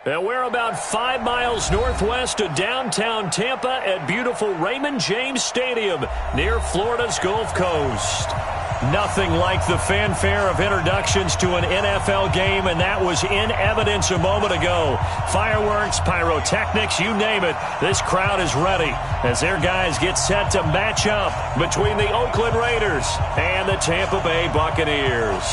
And we're about 5 miles northwest of downtown Tampa at beautiful Raymond James Stadium near Florida's Gulf Coast. Nothing like the fanfare of introductions to an NFL game, and that was in evidence a moment ago. Fireworks, pyrotechnics, you name it. This crowd is ready as their guys get set to match up between the Oakland Raiders and the Tampa Bay Buccaneers.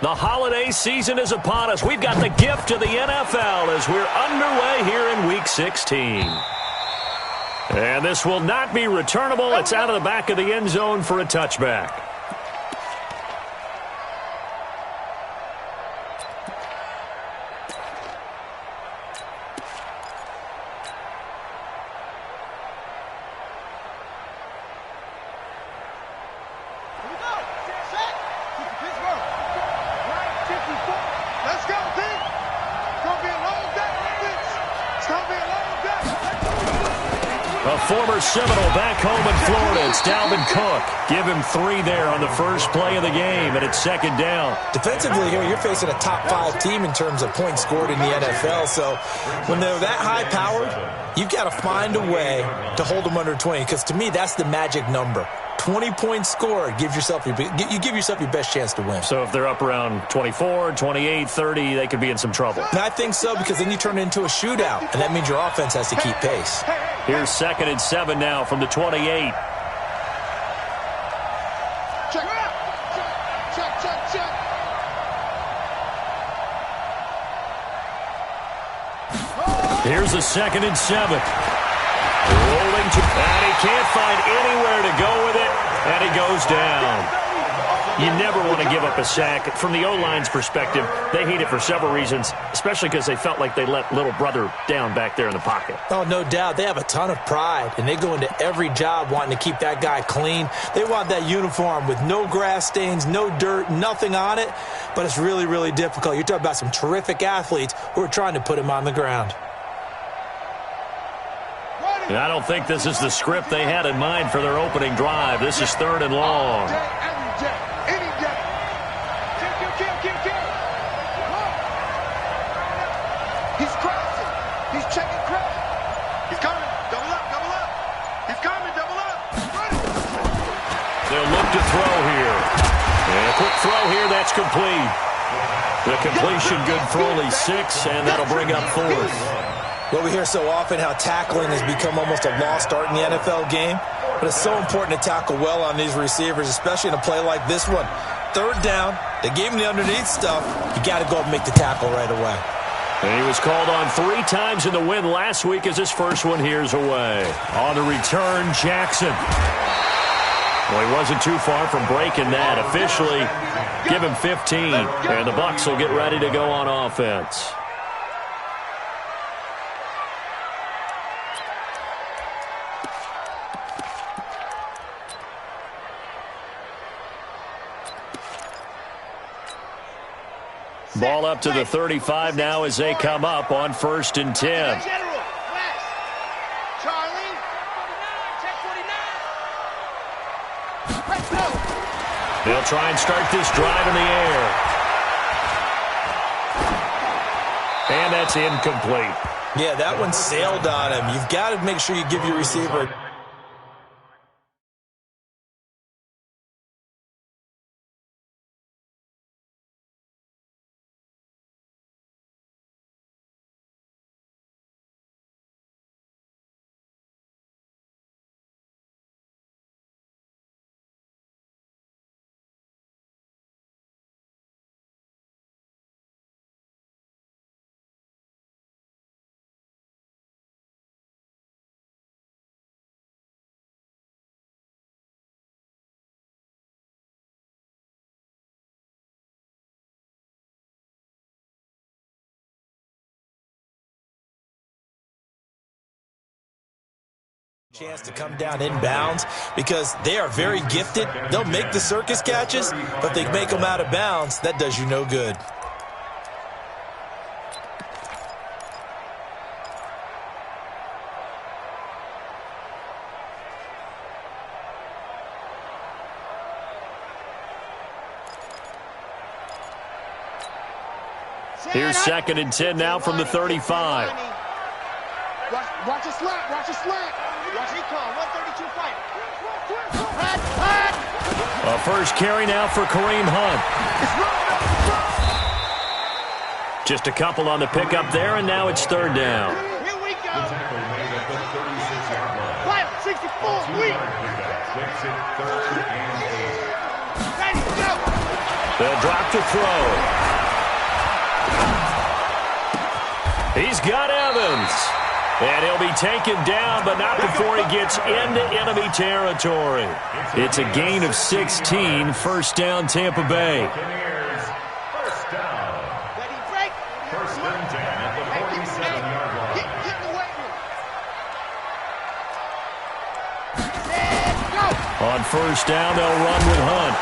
The holiday season is upon us. We've got the gift of the NFL as we're underway here in Week 16. And this will not be returnable. It's out of the back of the end zone for a touchback. Former Seminole back home in Florida. It's Dalvin Cook. Give him 3 there on the first play of the game, and it's second down. Defensively here, you're facing a top-5 team in terms of points scored in the NFL. So when they're that high-powered, you've got to find a way to hold them under 20, because to me, that's the magic number. 20 points scored, you give yourself your best chance to win. So if they're up around 24, 28, 30, they could be in some trouble. And I think so, because then you turn it into a shootout, and that means your offense has to keep pace. Here's 2nd and 7 now from the 28. Here's the 2nd and 7. Rolling to, and he can't find anywhere to go with it, and he goes down. You never want to give up a sack. From the O-line's perspective, they hate it for several reasons, especially because they felt like they let little brother down back there in the pocket. Oh, no doubt. They have a ton of pride, and they go into every job wanting to keep that guy clean. They want that uniform with no grass stains, no dirt, nothing on it, but it's really, really difficult. You're talking about some terrific athletes who are trying to put him on the ground. And I don't think this is the script they had in mind for their opening drive. This is 3rd and long. He's crossing. He's checking crack. He's coming. Double up, double up. He's coming, double up. They'll look to throw here. And a quick throw here, that's complete. The completion good for only 6, and that'll bring up 4th. Well, we hear so often how tackling has become almost a lost art in the NFL game, but it's so important to tackle well on these receivers, especially in a play like this one. Third down, they gave him the underneath stuff. You got to go up and make the tackle right away. And he was called on 3 times in the win last week as his first one here's away. On the return, Jackson. Well, he wasn't too far from breaking that. Officially, give him 15, and the Bucs will get ready to go on offense. Ball up to the 35 now as they come up on 1st and 10. They'll try and start this drive in the air. And that's incomplete. Yeah, that one sailed on him. You've got to make sure you give your receiver chance to come down inbounds because they are very gifted. They'll make the circus catches, but if they make them out of bounds, that does you no good. Here's 2nd and 10 now from the 35. Watch a slap, watch a slap. Watch recon, 132 fight. A first carry now for Kareem Hunt. Just a couple on the pickup there, and now it's 3rd down. Here we go. Fire, 64, weak. Ready, go. They'll drop to throw. He's got Evans. And he'll be taken down, but not before he gets into enemy territory. It's a gain of 16, 1st down Tampa Bay. First down. Ready, break. First and 10 at the 47-yard line. Get in the weight room. Go. On 1st down, they'll run with Hunt.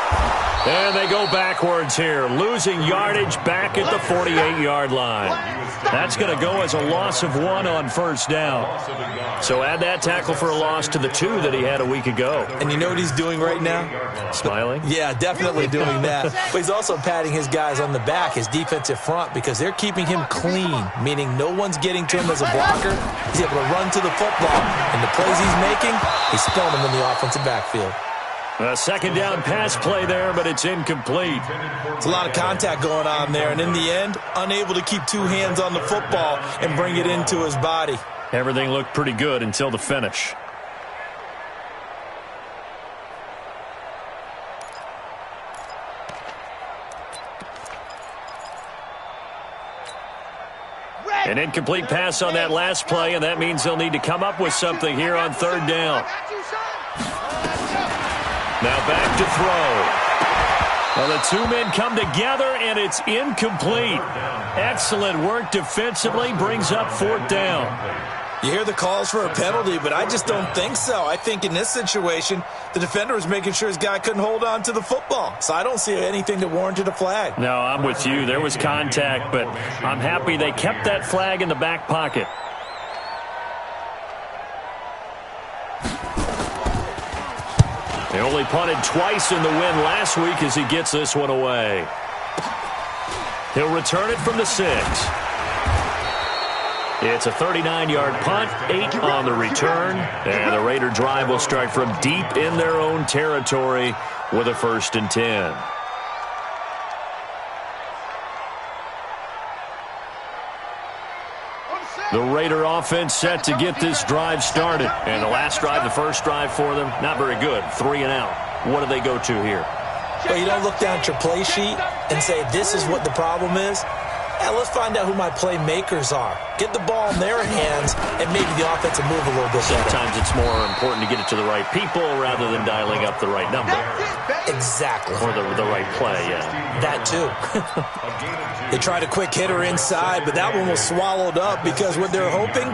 And they go backwards here, losing yardage back at the 48-yard line. That's going to go as a loss of 1 on 1st down. So add that tackle for a loss to the 2 that he had a week ago. And you know what he's doing right now? Smiling? Yeah, definitely doing that. But he's also patting his guys on the back, his defensive front, because they're keeping him clean, meaning no one's getting to him as a blocker. He's able to run to the football. And the plays he's making, he's spelling them in the offensive backfield. A 2nd down pass play there, but it's incomplete. It's a lot of contact going on there, and in the end, unable to keep 2 hands on the football and bring it into his body. Everything looked pretty good until the finish. An incomplete pass on that last play, and that means they'll need to come up with something here on 3rd down. Now back to throw. Well, the 2 men come together, and it's incomplete. Excellent work defensively, brings up 4th down. You hear the calls for a penalty, but I just don't think so. I think in this situation, the defender was making sure his guy couldn't hold on to the football. So I don't see anything that warranted a flag. No, I'm with you. There was contact, but I'm happy they kept that flag in the back pocket. They only punted twice in the win last week as he gets this one away. He'll return it from the 6. It's a 39-yard punt, 8 on the return, and the Raider drive will start from deep in their own territory with a 1st and 10. The Raider offense set to get this drive started. And the last drive, the first drive for them, not very good. 3 and out. What do they go to here? Well, you don't look down at your play sheet and say, this is what the problem is. Let's find out who my playmakers are. Get the ball in their hands, and maybe the offense will move a little bit better. Sometimes it's more important to get it to the right people rather than dialing up the right number. Exactly. Or the right play, yeah. That too. They tried a quick hitter inside, but that one was swallowed up because what they're hoping,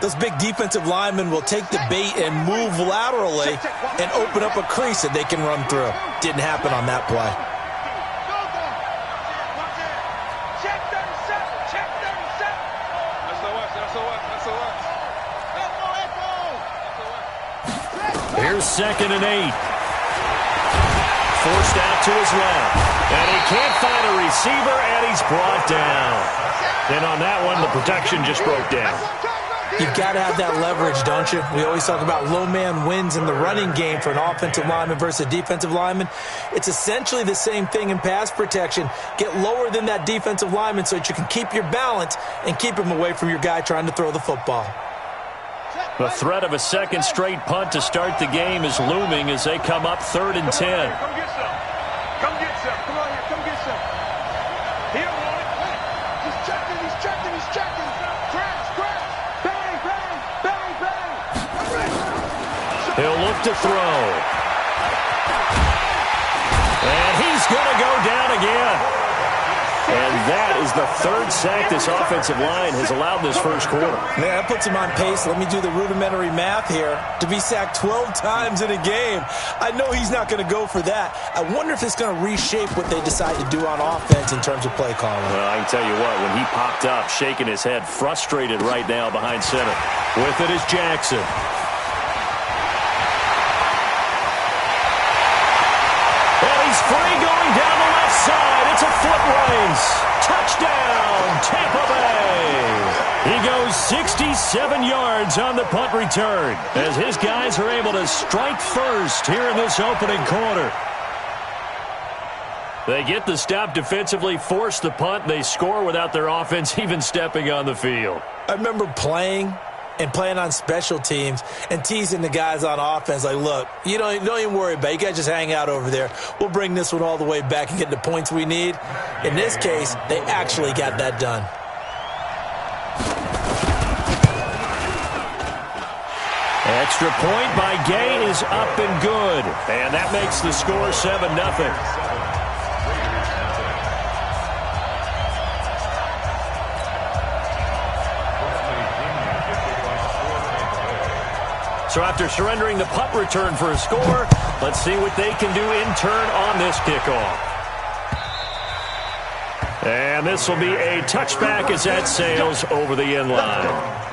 those big defensive linemen will take the bait and move laterally and open up a crease that they can run through. Didn't happen on that play. Here's 2nd and 8. Forced out to his left. And he can't find a receiver, and he's brought down. And on that one, the protection just broke down. You've got to have that leverage, don't you? We always talk about low man wins in the running game for an offensive lineman versus a defensive lineman. It's essentially the same thing in pass protection. Get lower than that defensive lineman so that you can keep your balance and keep him away from your guy trying to throw the football. The threat of a second straight punt to start the game is looming as they come up 3rd and 10. Come get some. Come get some. Come on here. Come get some. He don't want it. He's checking. He's checking. He's checking. Crash. Bang, bang, bang, bang. He'll look to throw. And he's going to go down again. And that is the 3rd sack this offensive line has allowed this first quarter. Yeah, that puts him on pace. Let me do the rudimentary math here. To be sacked 12 times in a game, I know he's not going to go for that. I wonder if it's going to reshape what they decide to do on offense in terms of play calling. Well, I can tell you what, when he popped up, shaking his head, frustrated right now behind center. With it is Jackson. And he's free going down the left side. It's a foot race. Touchdown, Tampa Bay. He goes 67 yards on the punt return as his guys are able to strike first here in this opening quarter. They get the stop defensively, force the punt. They score without their offense even stepping on the field. I remember playing on special teams and teasing the guys on offense like, look, you don't even worry about it. You guys just hang out over there. We'll bring this one all the way back and get the points we need. In this case, they actually got that done. Extra point by Gay is up and good. And that makes the score 7-0. So after surrendering the punt return for a score, let's see what they can do in turn on this kickoff. And this will be a touchback as that sails over the end line.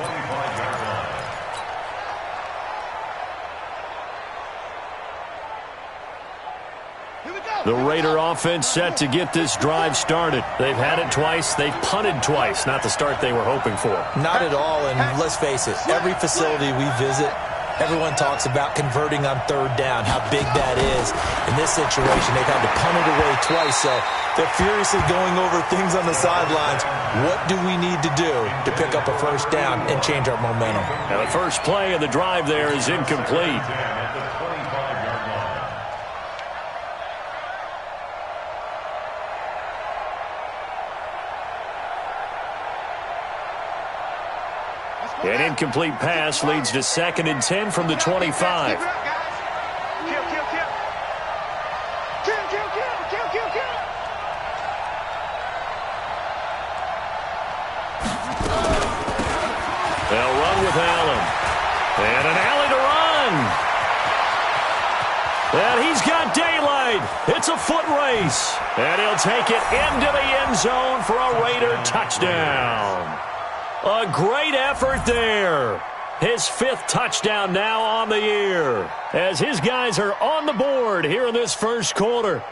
The Raider offense set to get this drive started. They've had it twice. They've punted twice. Not the start they were hoping for. Not at all, and let's face it, every facility we visit, everyone talks about converting on 3rd down, how big that is. In this situation, they've had to punt it away twice, so they're furiously going over things on the sidelines. What do we need to do to pick up a 1st down and change our momentum? And the first play of the drive there is incomplete. An incomplete pass leads to 2nd and 10 from the 25. They'll run with Allen. And an alley to run. And he's got daylight. It's a foot race. And he'll take it into the end zone for a Raider touchdown. A great effort there. His 5th touchdown now on the year as his guys are on the board here in this first quarter.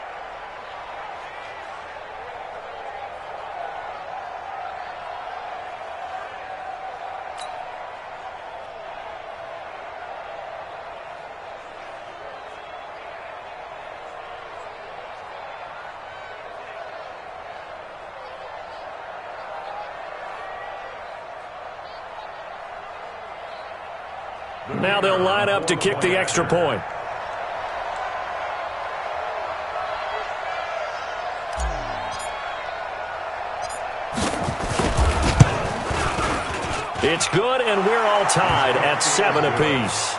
Now they'll line up to kick the extra point. It's good, and we're all tied at 7 apiece.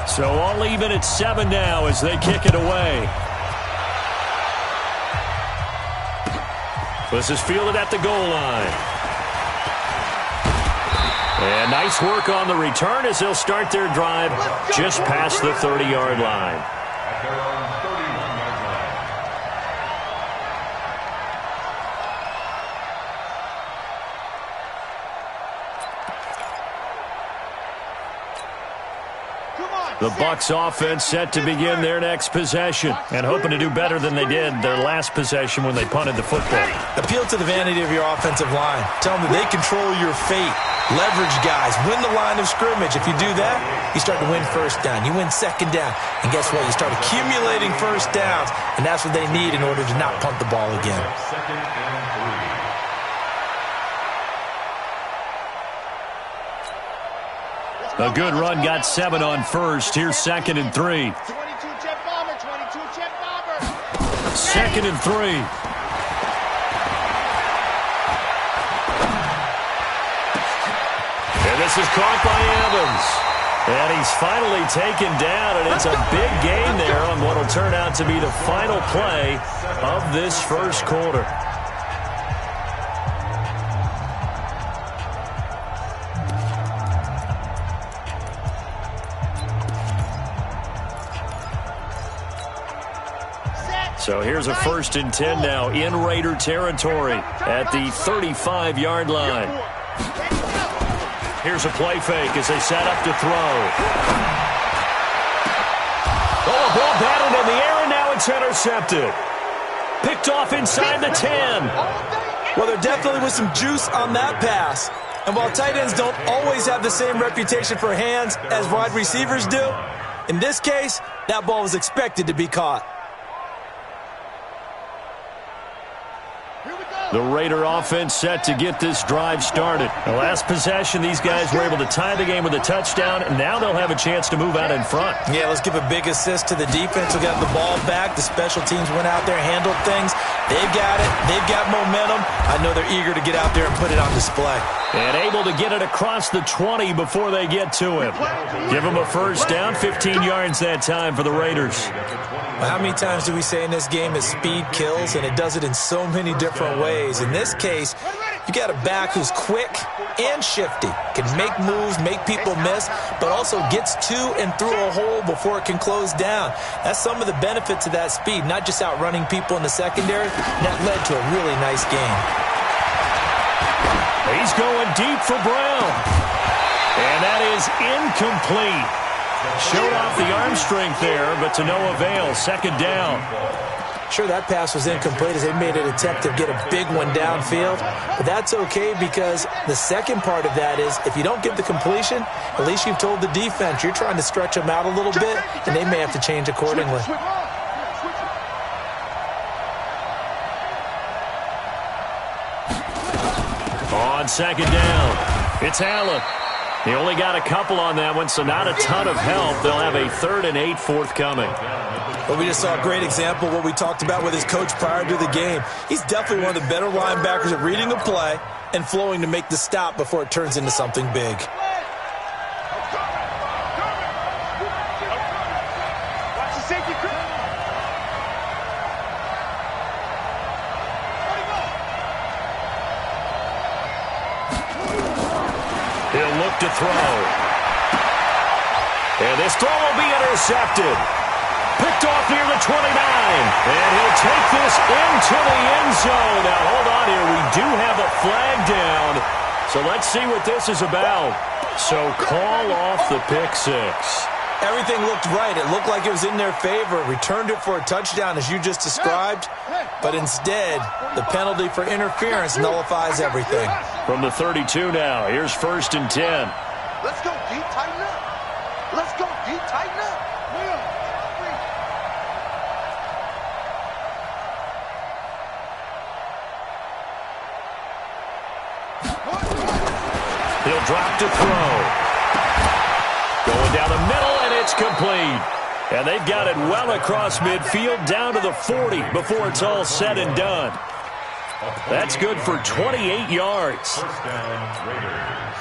So all even at 7 now as they kick it away. This is fielded at the goal line. And nice work on the return as they'll start their drive just past the 30-yard line. The Bucs offense set to begin their next possession and hoping to do better than they did their last possession when they punted the football. Appeal to the vanity of your offensive line. Tell them that they control your fate. Leverage guys. Win the line of scrimmage. If you do that, you start to win first down. You win second down. And guess what? You start accumulating first downs. And that's what they need in order to not punt the ball again. A good run got 7 on first. Here's 2nd and 3. 22 jet bomber, 22 jet bomber. 2nd and 3. And this is caught by Evans. And he's finally taken down, and it's a big gain there on what will turn out to be the final play of this first quarter. So here's a 1st and 10 now in Raider territory at the 35-yard line. Here's a play fake as they set up to throw. Oh, a ball batted in the air, and now it's intercepted. Picked off inside the 10. Well, there definitely was some juice on that pass. And while tight ends don't always have the same reputation for hands as wide receivers do, in this case, that ball was expected to be caught. The Raider offense set to get this drive started. The last possession, these guys were able to tie the game with a touchdown, and now they'll have a chance to move out in front. Yeah, let's give a big assist to the defense. We got the ball back. The special teams went out there, handled things. They've got it. They've got momentum. I know they're eager to get out there and put it on display. And able to get it across the 20 before they get to him. Give him a first down, 15 yards that time for the Raiders. Well, how many times do we say in this game that speed kills, and it does it in so many different ways? In this case, you got a back who's quick and shifty, can make moves, make people miss, but also gets to and through a hole before it can close down. That's some of the benefits of that speed, not just outrunning people in the secondary. That led to a really nice game. He's going deep for Brown. And that is incomplete. Showed off the arm strength there, but to no avail. 2nd down. Sure, that pass was incomplete as they made an attempt to get a big one downfield. But that's okay because the second part of that is if you don't get the completion, at least you've told the defense you're trying to stretch them out a little bit, and they may have to change accordingly. On 2nd down, it's Allen. He only got a couple on that one, so not a ton of help. They'll have a 3rd and 8 forthcoming. Well, we just saw a great example of what we talked about with his coach prior to the game. He's definitely one of the better linebackers at reading a play and flowing to make the stop before it turns into something big. He'll look to throw. And this throw will be intercepted. Picked off near the 29. And he'll take this into the end zone. Now, hold on here. We do have a flag down. So let's see what this is about. So call off the pick six. Everything looked right. It looked like it was in their favor. Returned it for a touchdown, as you just described. But instead, the penalty for interference nullifies everything. From the 32 now, here's 1st and 10. Let's go, D. Tighten up. Let's go, D. Tighten up. He'll drop to throw. Going down the middle, and it's complete. And they've got it well across midfield down to the 40 before it's all said and done. That's good for 28 yards. First down, Raiders.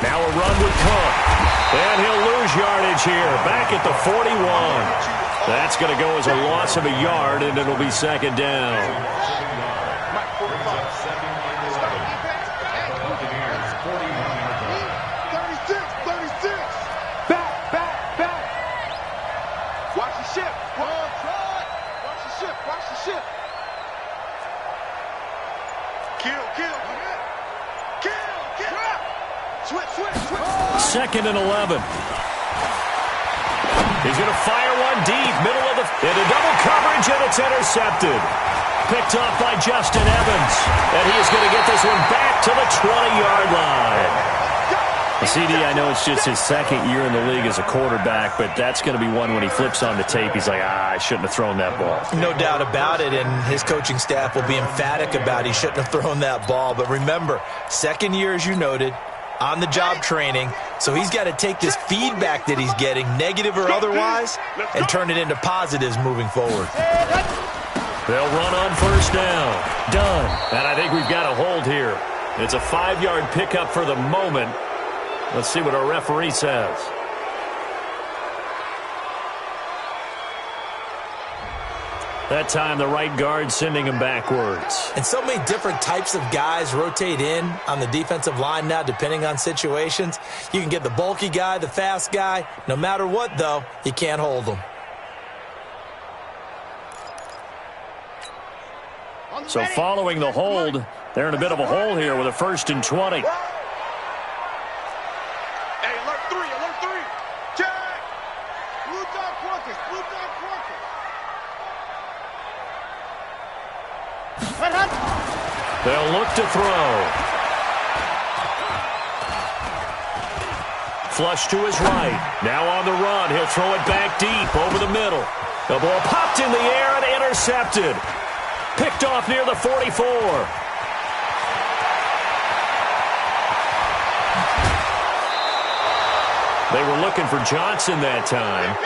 Now a run would come. And he'll lose yardage here. Back at the 41. That's going to go as a loss of a yard, and it'll be 2nd down. Watch the ship. Watch the ship. Watch the ship. Kill. Switch. 2nd and 11. He's going to fire one deep, middle of the... into double coverage, and it's intercepted. Picked off by Justin Evans. And he is going to get this one back to the 20-yard line. CD, I know it's just his 2nd year in the league as a quarterback, but that's going to be one when he flips on the tape. He's like, I shouldn't have thrown that ball. No doubt about it, and his coaching staff will be emphatic about he shouldn't have thrown that ball. But remember, 2nd year, as you noted, on-the-job training, so he's got to take this feedback that he's getting, negative or otherwise, and turn it into positives moving forward. They'll run on 1st down. Done. And I think we've got a hold here. It's a 5-yard pickup for the moment. Let's see what our referee says. That time, the right guard sending him backwards. And so many different types of guys rotate in on the defensive line now, depending on situations. You can get the bulky guy, the fast guy. No matter what, though, you can't hold them. So following the hold, they're in a bit of a hole here with a 1st and 20. They'll look to throw. Flush to his right. Now on the run. He'll throw it back deep over the middle. The ball popped in the air and intercepted. Picked off near the 44. They were looking for Johnson that time.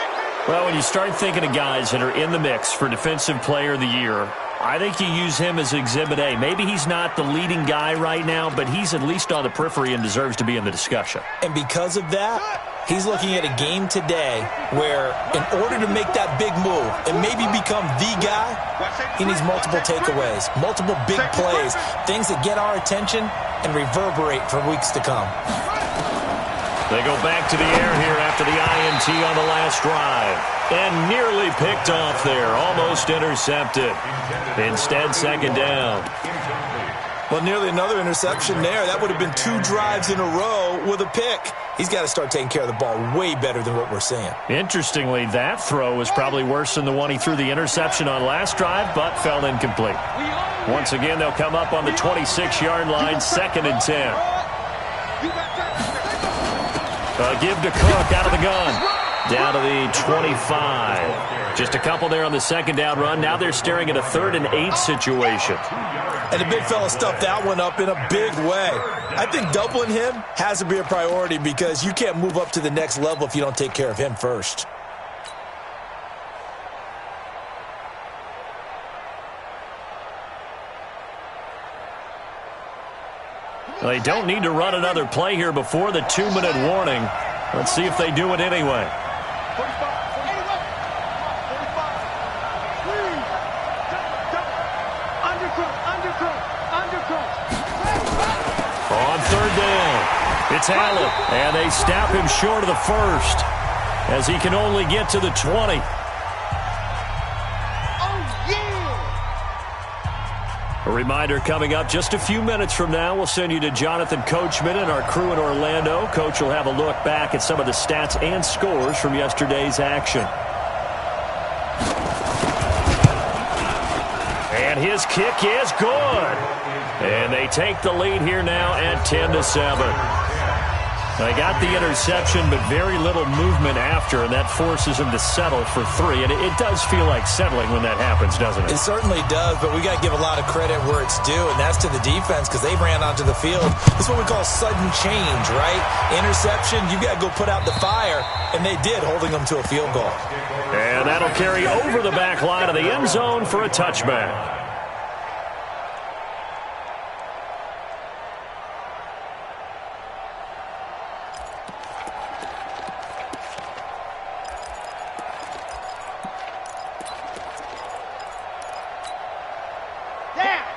Well, when you start thinking of guys that are in the mix for Defensive Player of the Year, I think you use him as Exhibit A. Maybe he's not the leading guy right now, but he's at least on the periphery and deserves to be in the discussion. And because of that, he's looking at a game today where in order to make that big move and maybe become the guy, he needs multiple takeaways, multiple big plays, things that get our attention and reverberate for weeks to come. They go back to the air here after the INT on the last drive. And nearly picked off there. Almost intercepted. Instead, 2nd down. Well, nearly another interception there. That would have been 2 drives in a row with a pick. He's got to start taking care of the ball way better than what we're seeing. Interestingly, that throw was probably worse than the one he threw the interception on last drive, but fell incomplete. Once again, they'll come up on the 26-yard line, 2nd and 10. Give to Cook out of the gun. Down to the 25. Just a couple there on the 2nd down run. Now they're staring at a 3rd and 8 situation. And the big fella stuffed that one up in a big way. I think doubling him has to be a priority because you can't move up to the next level if you don't take care of him first. They don't need to run another play here before the 2-minute warning. Let's see if they do it anyway. It's Allen, and they stop him short of the first as he can only get to the 20. A reminder coming up just a few minutes from now. We'll send you to Jonathan Coachman and our crew in Orlando. Coach will have a look back at some of the stats and scores from yesterday's action. And his kick is good. And they take the lead here now at 10-7. They got the interception, but very little movement after, and that forces him to settle for 3. And it does feel like settling when that happens, doesn't it? It certainly does, but we got to give a lot of credit where it's due, and that's to the defense because they ran onto the field. This is what we call sudden change, right? Interception, you got to go put out the fire, and they did, holding them to a field goal. And that'll carry over the back line of the end zone for a touchback.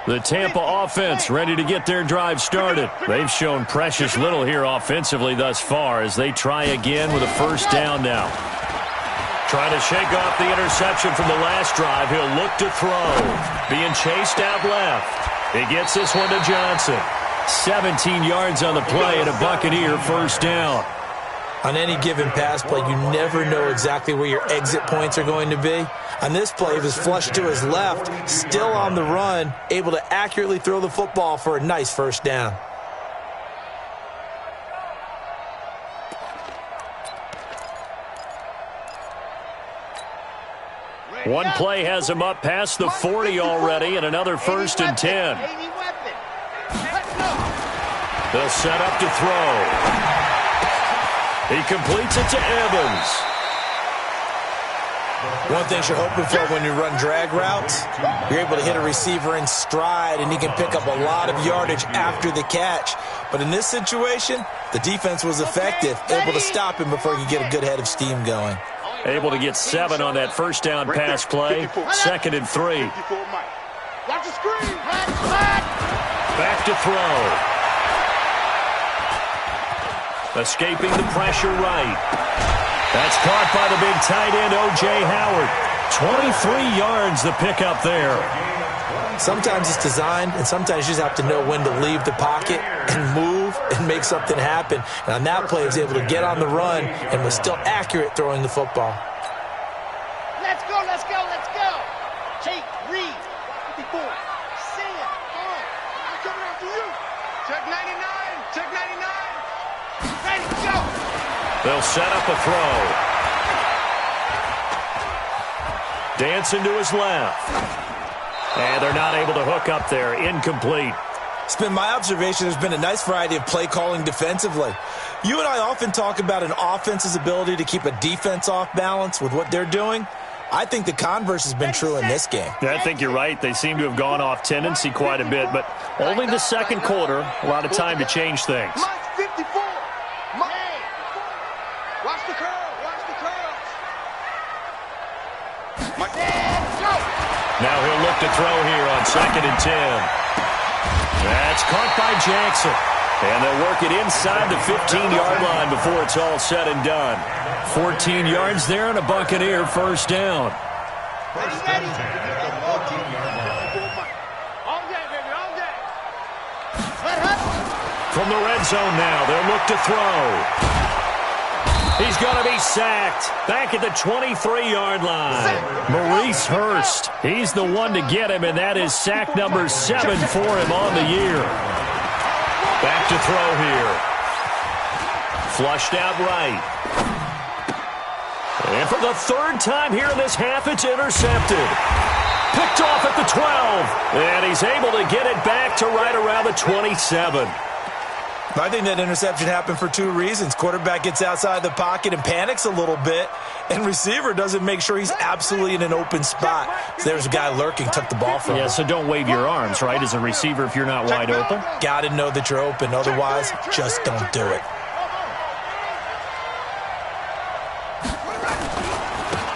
The Tampa offense ready to get their drive started. They've shown precious little here offensively thus far as they try again with a first down now. Trying to shake off the interception from the last drive. He'll look to throw. Being chased out left. He gets this one to Johnson. 17 yards on the play and a Buccaneer first down. On any given pass play, you never know exactly where your exit points are going to be. On this play, he was flushed to his left, still on the run, able to accurately throw the football for a nice first down. One play has him up past the 40 already, and another first and 10. They'll set up to throw. He completes it to Evans. One thing you're hoping for when you run drag routes, you're able to hit a receiver in stride, and he can pick up a lot of yardage after the catch. But in this situation, the defense was effective, able to stop him before he could get a good head of steam going. Able to get 7 on that first down pass play. 2nd and 3. Back to throw. Escaping the pressure right. That's caught by the big tight end, O.J. Howard. 23 yards the pickup there. Sometimes it's designed, and sometimes you just have to know when to leave the pocket and move and make something happen. And on that play, he was able to get on the run and was still accurate throwing the football. Let's go, let's go, let's go. Take, read, 54. Sing it, I'm coming after you. Check 99, check 99. Ready, go. They'll set up a throw. Dancing to his left. And they're not able to hook up there. Incomplete. It's been my observation there's been a nice variety of play calling defensively. You and I often talk about an offense's ability to keep a defense off balance with what they're doing. I think the converse has been true in this game. Yeah, I think you're right. They seem to have gone off tendency quite a bit, but only the second quarter. A lot of time to change things. Mike's 54. Watch the curl, watch the curls. Now he'll look to throw here on 2nd and 10. That's caught by Jackson. And they'll work it inside the 15-yard line before it's all said and done. 14 yards there and a Buccaneer first down. Ready. All day, baby, all day. From the red zone now, they'll look to throw. He's going to be sacked back at the 23-yard line. Maurice Hurst, he's the one to get him, and that is sack number 7 for him on the year. Back to throw here. Flushed out right. And for the 3rd time here in this half, it's intercepted. Picked off at the 12. And he's able to get it back to right around the 27. I think that interception happened for 2 reasons. Quarterback gets outside the pocket and panics a little bit, and receiver doesn't make sure he's absolutely in an open spot. So there's a guy lurking, took the ball from him. Yeah, so don't wave your arms, right, as a receiver if you're not wide open. Got to know that you're open. Otherwise, just don't do it.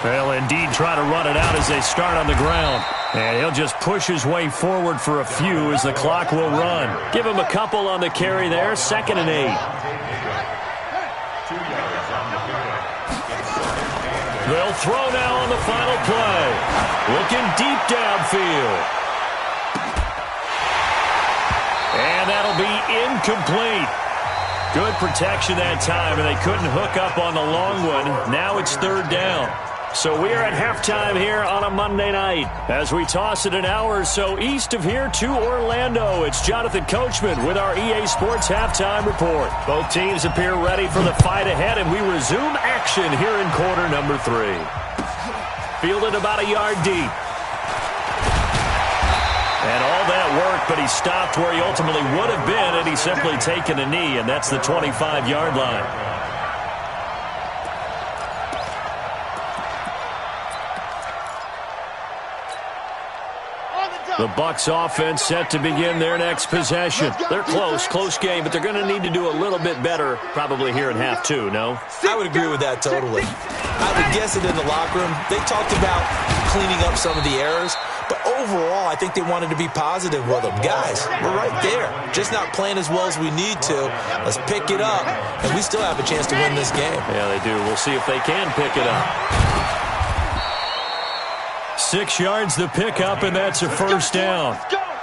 Well, indeed, try to run it out as they start on the ground. And he'll just push his way forward for a few as the clock will run. Give him a couple on the carry there. 2nd and 8. They'll throw now on the final play. Looking deep downfield. And that'll be incomplete. Good protection that time, and they couldn't hook up on the long one. Now it's third down. So we are at halftime here on a Monday night. As we toss it an hour or so east of here to Orlando, it's Jonathan Coachman with our EA Sports Halftime Report. Both teams appear ready for the fight ahead, and we resume action here in quarter number 3. Fielded about a yard deep. And all that work, but he stopped where he ultimately would have been had he simply taken a knee, and that's the 25-yard line. The Bucs offense set to begin their next possession. They're close game, but they're going to need to do a little bit better probably here in half 2, no? I would agree with that totally. I would guess it in the locker room. They talked about cleaning up some of the errors, but overall I think they wanted to be positive with them. Guys, we're right there. Just not playing as well as we need to. Let's pick it up, and we still have a chance to win this game. Yeah, they do. We'll see if they can pick it up. 6 yards the pickup, and that's a first down.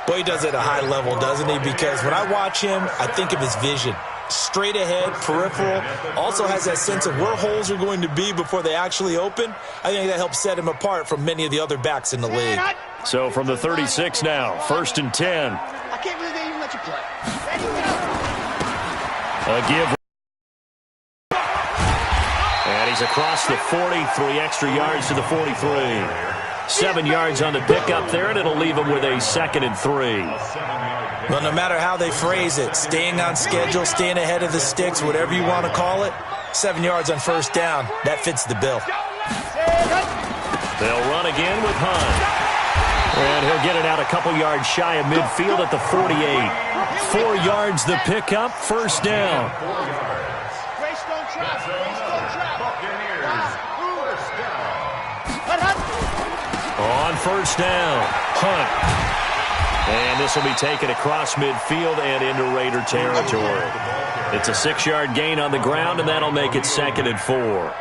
Boy, he does it at a high level, doesn't he? Because when I watch him, I think of his vision. Straight ahead, peripheral. Also has that sense of where holes are going to be before they actually open. I think that helps set him apart from many of the other backs in the league. So from the 36 now, 1st and 10. I can't believe they even let you play. A give. And he's across the 40, 3 extra yards to the 43. 7 yards on the pickup there, and it'll leave him with a 2nd and 3. Well, no matter how they phrase it, staying on schedule, staying ahead of the sticks, whatever you want to call it, 7 yards on first down, that fits the bill. They'll run again with Hunt. And he'll get it out a couple yards shy of midfield at the 48. 4 yards the pickup, first down. On first down, Hunt. And this will be taken across midfield and into Raider territory. It's a 6-yard gain on the ground, and that'll make it 2nd and 4.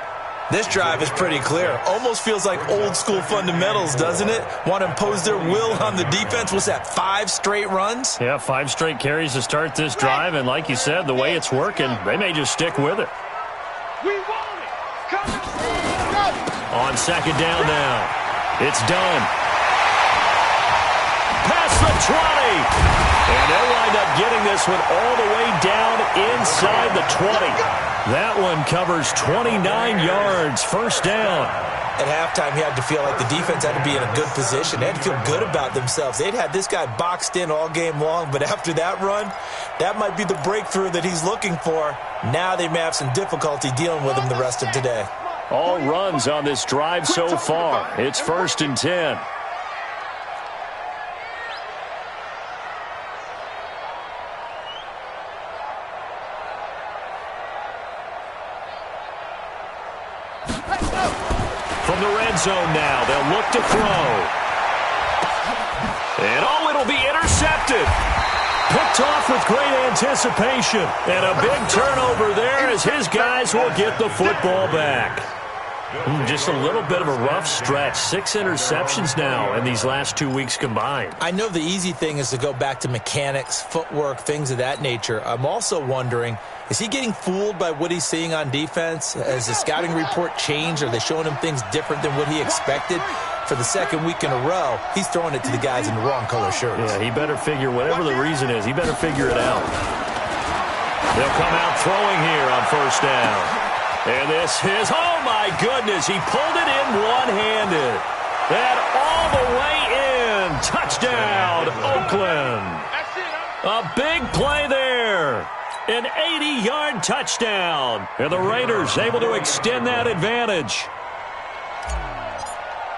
This drive is pretty clear. Almost feels like old-school fundamentals, doesn't it? Want to impose their will on the defense. What's that, 5 straight runs? Yeah, 5 straight carries to start this drive, and like you said, the way it's working, they may just stick with it. We want it. Come on. On second down now. It's done. Past the 20. And they'll wind up getting this one all the way down inside the 20. That one covers 29 yards. First down. At halftime, you had to feel like the defense had to be in a good position. They had to feel good about themselves. They'd had this guy boxed in all game long, but after that run, that might be the breakthrough that he's looking for. Now they may have some difficulty dealing with him the rest of today. All runs on this drive so far. It's 1st and 10. From the red zone now, they'll look to throw. And it'll be intercepted. Picked off with great anticipation. And a big turnover there as his guys will get the football back. Just a little bit of a rough stretch. 6 interceptions now in these last 2 weeks combined. I know the easy thing is to go back to mechanics, footwork, things of that nature. I'm also wondering, is he getting fooled by what he's seeing on defense? Has the scouting report changed? Are they showing him things different than what he expected? For the 2nd week in a row, he's throwing it to the guys in the wrong color shirts. Yeah, he better figure, whatever the reason is, he better figure it out. They'll come out throwing here on first down. And this is, oh my goodness, he pulled it in one-handed. And all the way in. Touchdown, Oakland. A big play there. An 80-yard touchdown. And the Raiders able to extend that advantage.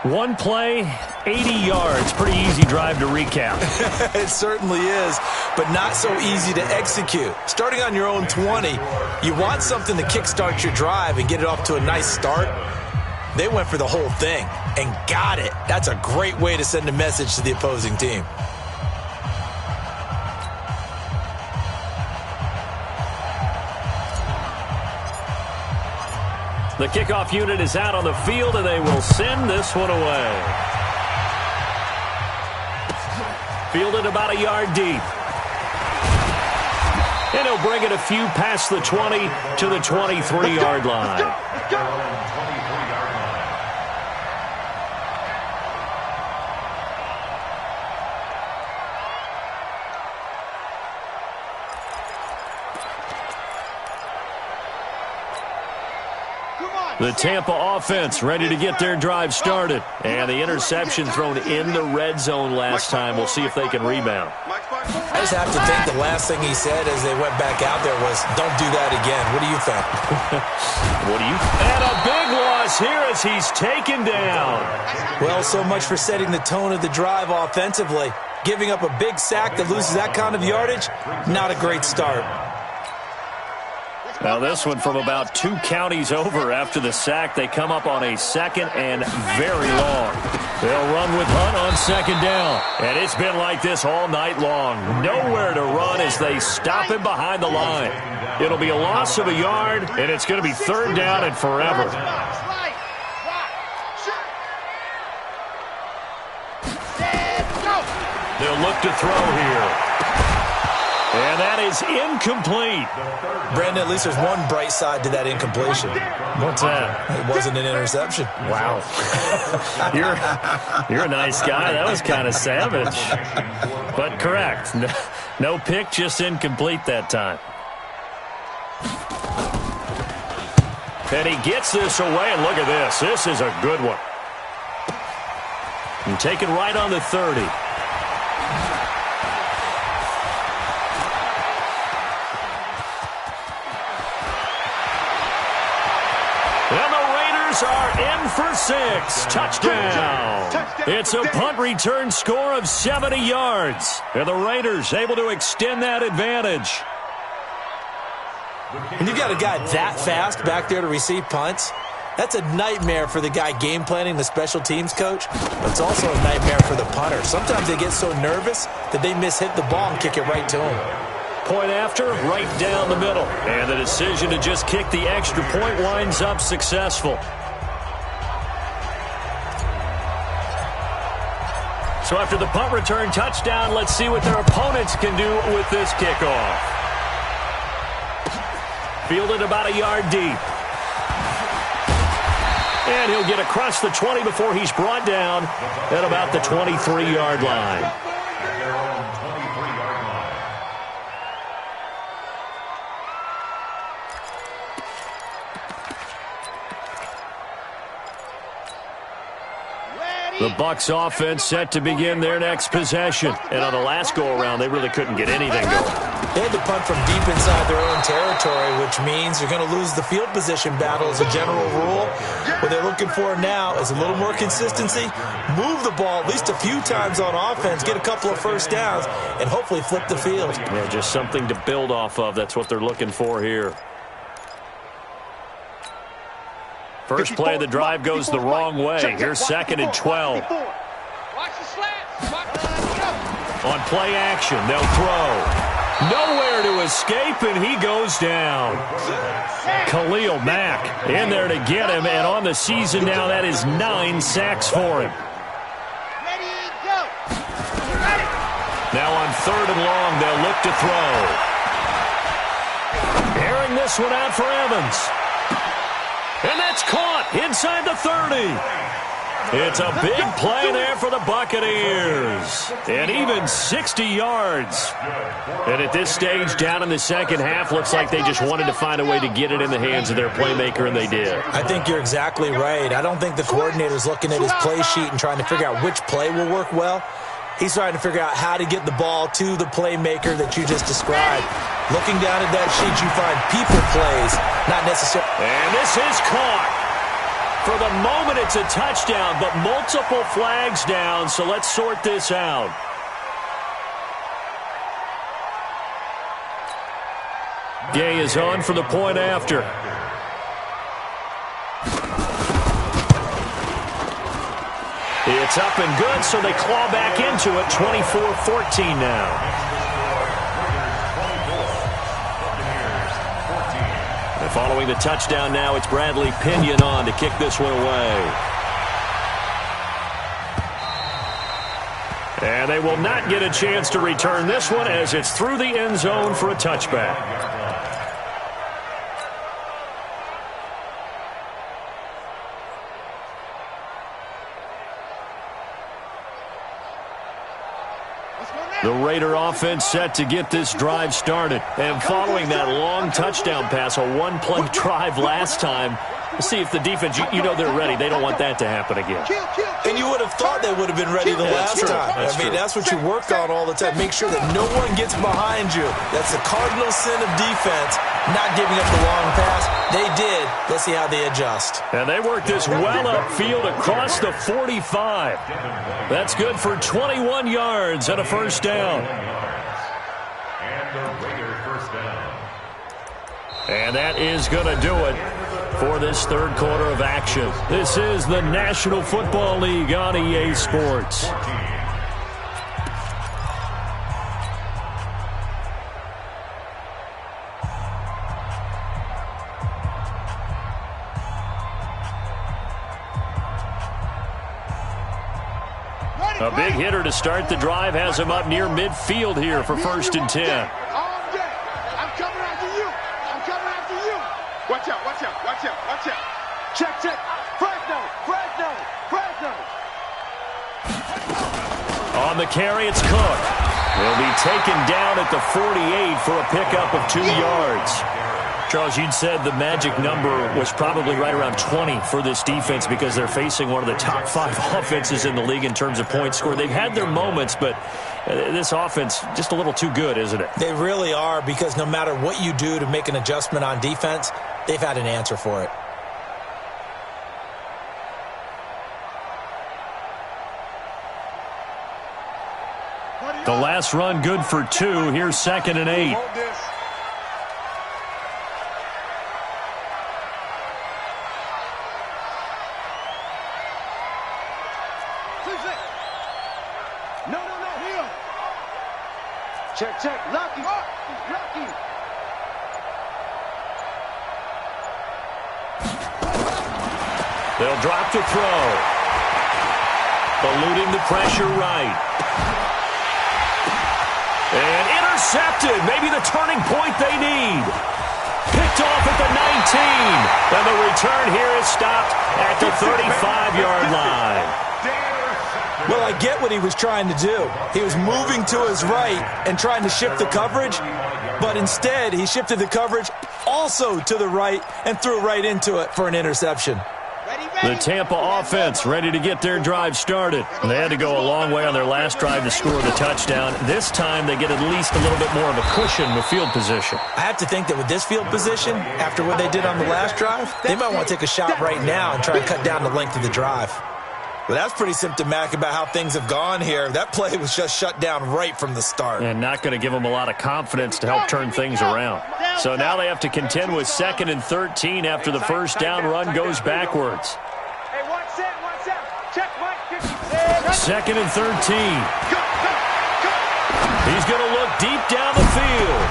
One play, 80 yards. Pretty easy drive to recap. It certainly is, but not so easy to execute. Starting on your own 20, you want something to kickstart your drive and get it off to a nice start. They went for the whole thing and got it. That's a great way to send a message to the opposing team. The kickoff unit is out on the field, and they will send this one away. Fielded about a yard deep. And he'll bring it a few past the 20 to the 23-yard line. Let's go. The Tampa offense ready to get their drive started. And the interception thrown in the red zone last time. We'll see if they can rebound. I just have to think the last thing he said as they went back out there was, don't do that again. What do you think? What do you think? And a big loss here as he's taken down. Well, so much for setting the tone of the drive offensively. Giving up a big sack that loses that kind of yardage, not a great start. Now this one from about 2 counties over after the sack. They come up on a second and very long. They'll run with Hunt on second down. And it's been like this all night long. Nowhere to run as they stop him behind the line. It'll be a loss of a yard, and it's going to be third down and forever. They'll look to throw here. And that is incomplete. Brandon, at least there's one bright side to that incompletion. What's that? It wasn't an interception. Wow. You're a nice guy. That was kind of savage. But correct. No pick, just incomplete that time. And he gets this away, and look at this. This is a good one. And taken right on the 30. And the Raiders are in for 6. Touchdown. It's a punt return score of 70 yards. And the Raiders able to extend that advantage. When you've got a guy that fast back there to receive punts, that's a nightmare for the guy game planning, the special teams coach. But it's also a nightmare for the punter. Sometimes they get so nervous that they mishit the ball and kick it right to him. Point after, right down the middle. And the decision to just kick the extra point winds up successful. So after the punt return touchdown, let's see what their opponents can do with this kickoff. Fielded about a yard deep. And he'll get across the 20 before he's brought down at about the 23-yard line. The Bucs offense set to begin their next possession. And on the last go-around, they really couldn't get anything going. They had to punt from deep inside their own territory, which means you're going to lose the field position battle as a general rule. What they're looking for now is a little more consistency, move the ball at least a few times on offense, get a couple of first downs, and hopefully flip the field. Yeah, just something to build off of. That's what they're looking for here. First play of the drive goes the wrong way. Here's 2nd and 12. On play action, they'll throw. Nowhere to escape, and he goes down. Khalil Mack in there to get him, and on the season now, that is 9 sacks for him. Now on 3rd and long, they'll look to throw. Airing this one out for Evans. And that's caught inside the 30. It's a big play there for the Buccaneers. And even 60 yards. And at this stage, down in the second half, looks like they just wanted to find a way to get it in the hands of their playmaker, and they did. I think you're exactly right. I don't think the coordinator's looking at his play sheet and trying to figure out which play will work well. He's trying to figure out how to get the ball to the playmaker that you just described. Looking down at that sheet, you find people plays, not necessarily. And this is caught. For the moment, it's a touchdown, but multiple flags down, so let's sort this out. Gay is on for the point after. It's up and good, so they claw back into it, 24-14 now. Following the touchdown now, it's Bradley Pinion on to kick this one away. And they will not get a chance to return this one as it's through the end zone for a touchback. The Raider offense set to get this drive started. And following that long touchdown pass, a one-play drive last time, let's see if the defense, you know they're ready. They don't want that to happen again. And you would have thought they would have been ready the last time. That's what you work on all the time. Make sure that no one gets behind you. That's the cardinal sin of defense, not giving up the long pass. They did. Let's see how they adjust. And they work this well upfield across the 45. That's good for 21 yards and a first down. And that is going to do it for this third quarter of action. This is the National Football League on EA Sports. A big hitter to start the drive has him up near midfield here for 1st and 10. I'm coming after you. I'm coming after you. Watch out, watch out, watch out, watch out. Check, check. Fresno, Fresno, Fresno. On the carry, it's Cook. Will be taken down at the 48 for a pickup of 2 yards. Charles, you'd said the magic number was probably right around 20 for this defense because they're facing one of the top 5 offenses in the league in terms of points scored. They've had their moments, but this offense just a little too good, isn't it? They really are, because no matter what you do to make an adjustment on defense, they've had an answer for it. The last run good for 2. Here's 2nd and 8. Check, check. Lucky. Lucky. They'll drop to throw. Eluding the pressure right. And intercepted. Maybe the turning point they need. Picked off at the 19. And the return here is stopped at the 35-yard line. Well, I get what he was trying to do. He was moving to his right and trying to shift the coverage, but instead he shifted the coverage also to the right and threw right into it for an interception. The Tampa offense ready to get their drive started. They had to go a long way on their last drive to score the touchdown. This time they get at least a little bit more of a cushion with field position. I have to think that with this field position, after what they did on the last drive, they might want to take a shot right now and try and cut down the length of the drive. But that's pretty symptomatic about how things have gone here. That play was just shut down right from the start. And not going to give them a lot of confidence to help turn things around. So now they have to contend with 2nd and 13 after the first down run goes backwards. Hey, watch that, watch that. Check, Mike. 2nd and 13. He's going to look deep down the field.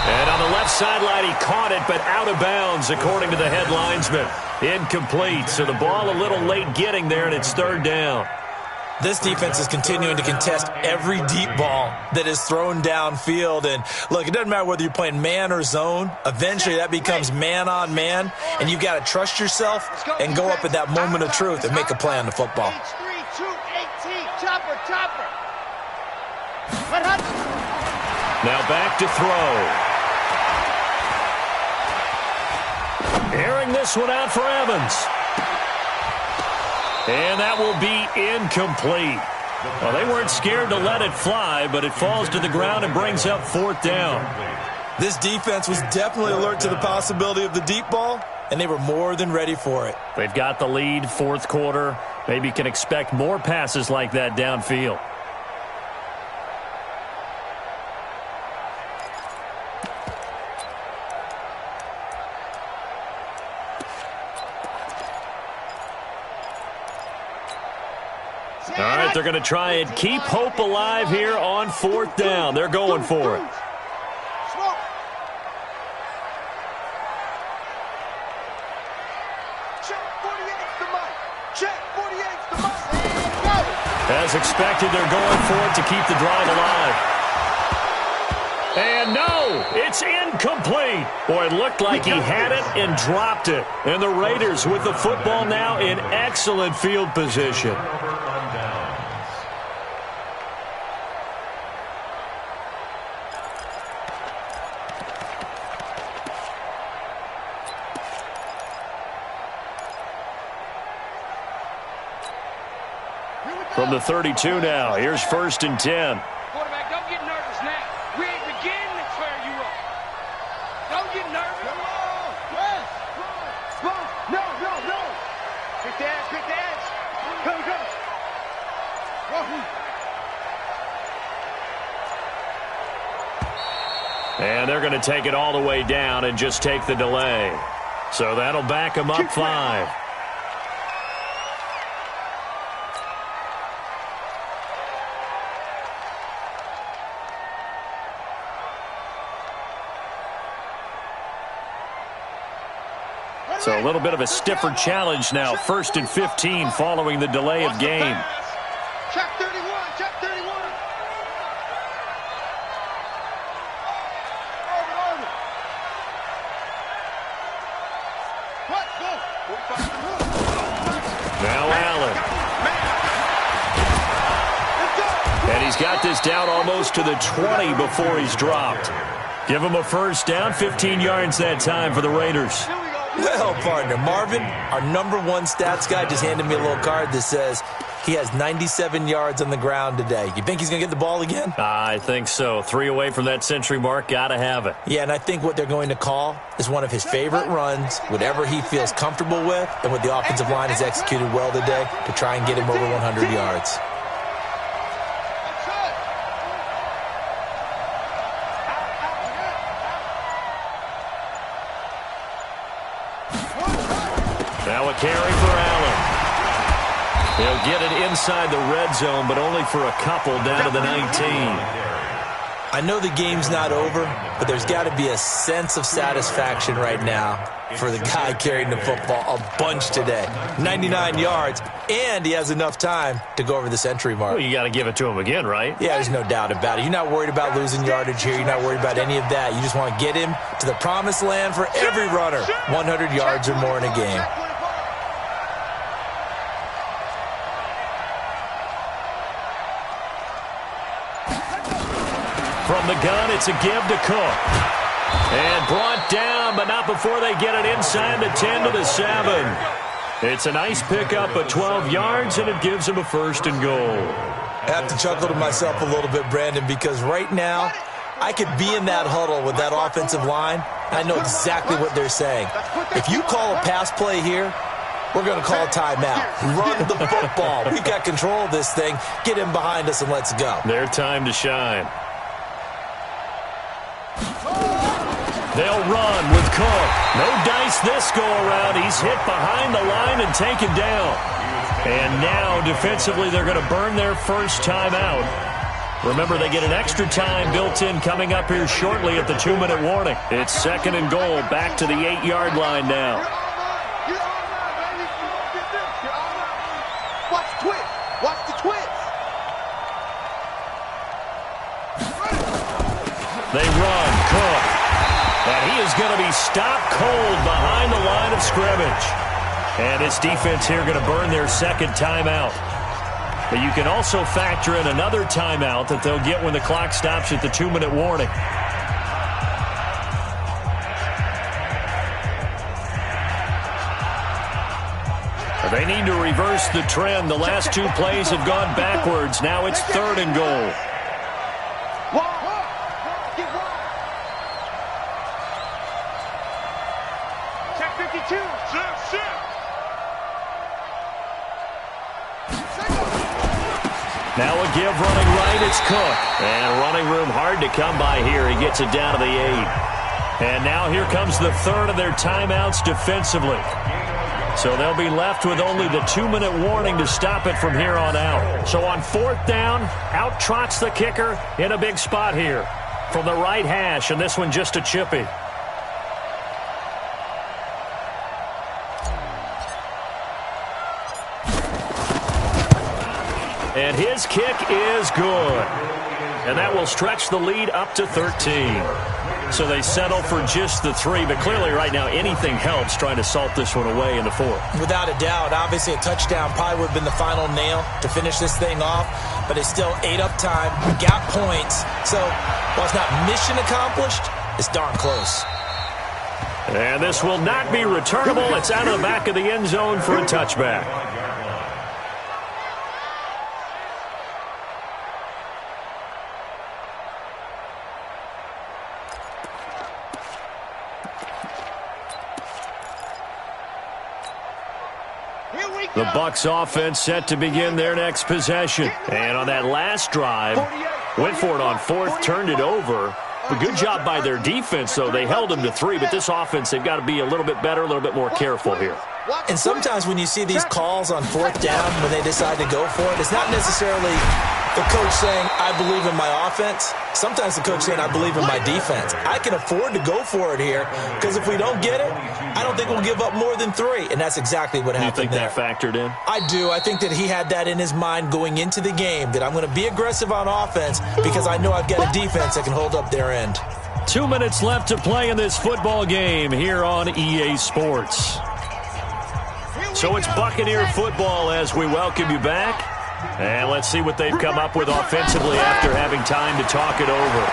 And on the left sideline, he caught it, but out of bounds, according to the head linesman. Incomplete, so the ball a little late getting there, and it's 3rd down. This defense is continuing to contest every deep ball that is thrown downfield. And, look, it doesn't matter whether you're playing man or zone. Eventually, that becomes man on man, and you've got to trust yourself and go up at that moment of truth and make a play on the football. Now back to throw. Airing this one out for Evans. And that will be incomplete. Well, they weren't scared to let it fly, but it falls to the ground and brings up 4th down. This defense was definitely alert to the possibility of the deep ball, and they were more than ready for it. They've got the lead, 4th quarter. Maybe can expect more passes like that downfield. All right, they're going to try and keep hope alive here on 4th down. They're going for it. As expected, they're going for it to keep the drive alive. And no, it's incomplete. Boy, it looked like he had it and dropped it. And the Raiders with the football now in excellent field position. From the 32 now, here's 1st and 10. Quarterback, don't get nervous now. We ain't beginning to clear you up. Don't get nervous. Come on. Yes. Run. No. Pick the edge. Go. And they're going to take it all the way down and just take the delay. So that'll back them up 5. So a little bit of a stiffer challenge now. 1st and 15 following the delay of game. Check 31. Now Allen. And he's got this down almost to the 20 before he's dropped. Give him a 1st down, 15 yards that time for the Raiders. Well, partner, Marvin, our #1 stats guy, just handed me a little card that says he has 97 yards on the ground today. You think he's going to get the ball again? I think so. 3 away from that century mark. Got to have it. Yeah, and I think what they're going to call is one of his favorite runs, whatever he feels comfortable with, and what the offensive line has executed well today to try and get him over 100 yards. Now a carry for Allen. He'll get it inside the red zone, but only for a couple down to the 19. I know the game's not over, but there's got to be a sense of satisfaction right now for the guy carrying the football a bunch today. 99 yards, and he has enough time to go over the century mark. Well, you got to give it to him again, right? Yeah, there's no doubt about it. You're not worried about losing yardage here. You're not worried about any of that. You just want to get him to the promised land for every runner. 100 yards or more in a game. From the gun, it's a give to Cook. And brought down, but not before they get it inside the 10 to the 7. It's a nice pickup of 12 yards, and it gives them a 1st and goal. I have to chuckle to myself a little bit, Brandon, because right now I could be in that huddle with that offensive line. I know exactly what they're saying. If you call a pass play here, we're going to call a timeout. Run the football. We've got control of this thing. Get him behind us and let's go. Their time to shine. They'll run with Cook. No dice this go-around. He's hit behind the line and taken down. And now, defensively, they're going to burn their first timeout. Remember, they get an extra time built in coming up here shortly at the 2-minute warning. It's 2nd and goal, back to the 8-yard line now. Watch the twist. Watch the twist. They run, Cook. And he is going to be stopped cold behind the line of scrimmage. And his defense here going to burn their 2nd timeout. But you can also factor in another timeout that they'll get when the clock stops at the 2-minute warning. They need to reverse the trend. The last 2 plays have gone backwards. Now it's 3rd and goal. Now a give running right, it's Cook. And running room hard to come by here. He gets it down to the 8. And now here comes the 3rd of their timeouts defensively. So they'll be left with only the 2-minute warning to stop it from here on out. So on 4th down, out trots the kicker in a big spot here. From the right hash, and this one just a chippy. And his kick is good. And that will stretch the lead up to 13. So they settle for just the 3, but clearly right now anything helps trying to salt this one away in the 4th. Without a doubt, obviously a touchdown probably would have been the final nail to finish this thing off, but they still ate up time, got points. So while it's not mission accomplished, it's darn close. And this will not be returnable. It's out of the back of the end zone for a touchback. The Bucs offense set to begin their next possession. And on that last drive, went for it on 4th, turned it over. A good job by their defense, though. They held them to 3, but this offense, they've got to be a little bit better, a little bit more careful here. And sometimes when you see these calls on 4th down, when they decide to go for it, it's not necessarily the coach saying, I believe in my offense. Sometimes the coach saying, I believe in my defense. I can afford to go for it here because if we don't get it, I don't think we'll give up more than 3. And that's exactly what happened there. You think that factored in? I do. I think that he had that in his mind going into the game, that I'm going to be aggressive on offense because I know I've got a defense that can hold up their end. 2 minutes left to play in this football game here on EA Sports. So it's Buccaneer football as we welcome you back. And let's see what they've come up with offensively after having time to talk it over.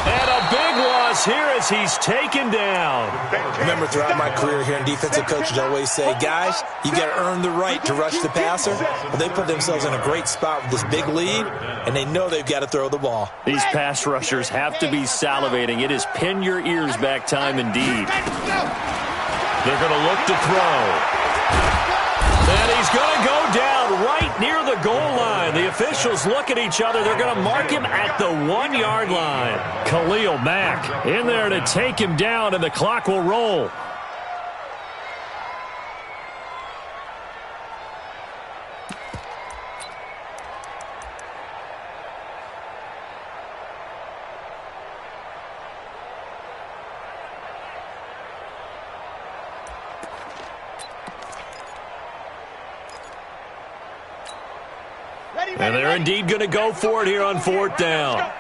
And a big loss here as he's taken down. Remember, throughout my career here in defensive coaches, I always say, guys, you got to earn the right to rush the passer. Well, they put themselves in a great spot with this big lead, and they know they've got to throw the ball. These pass rushers have to be salivating. It is pin your ears back time indeed. They're going to look to throw. And he's going to go down right near the goal line. The officials look at each other. They're going to mark him at the 1-yard line. Khalil Mack in there to take him down, and the clock will roll. And they're indeed going to go for it here on 4th down.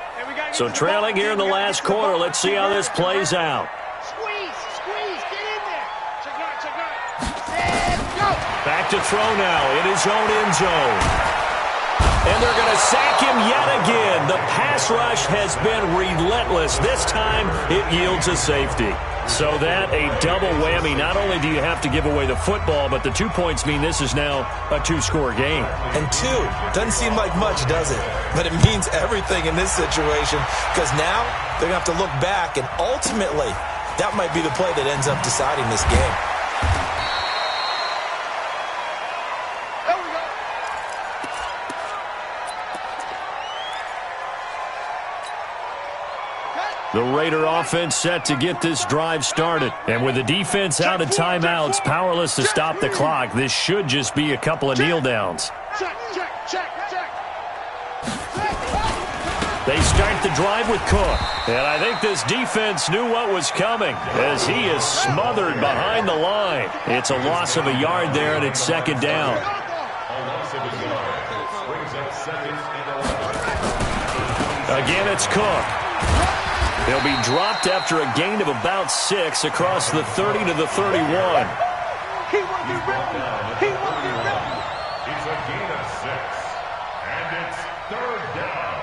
So trailing here in the last quarter. Let's see how this plays out. Squeeze, get in there. Check out. And go. Back to throw now in his own end zone. And they're going to sack him yet again. The pass rush has been relentless. This time it yields a safety. So that a double whammy. Not only do you have to give away the football, but the 2 points mean this is now a 2-score game. And 2 doesn't seem like much, does it? But it means everything in this situation because now they're going to have to look back, and ultimately that might be the play that ends up deciding this game. The Raider offense set to get this drive started. And with the defense out of timeouts, powerless to stop the clock, this should just be a couple of kneel downs. Check. They start the drive with Cook. And I think this defense knew what was coming as he is smothered behind the line. It's a loss of a yard there, and it's 2nd down. Again, it's Cook. He'll be dropped after a gain of about 6 across the 30 to the 31. He won't get ready. It's a gain of 6, and it's 3rd down.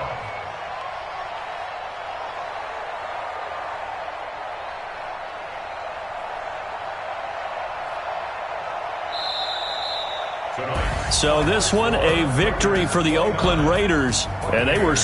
So this one, a victory for the Oakland Raiders, and they were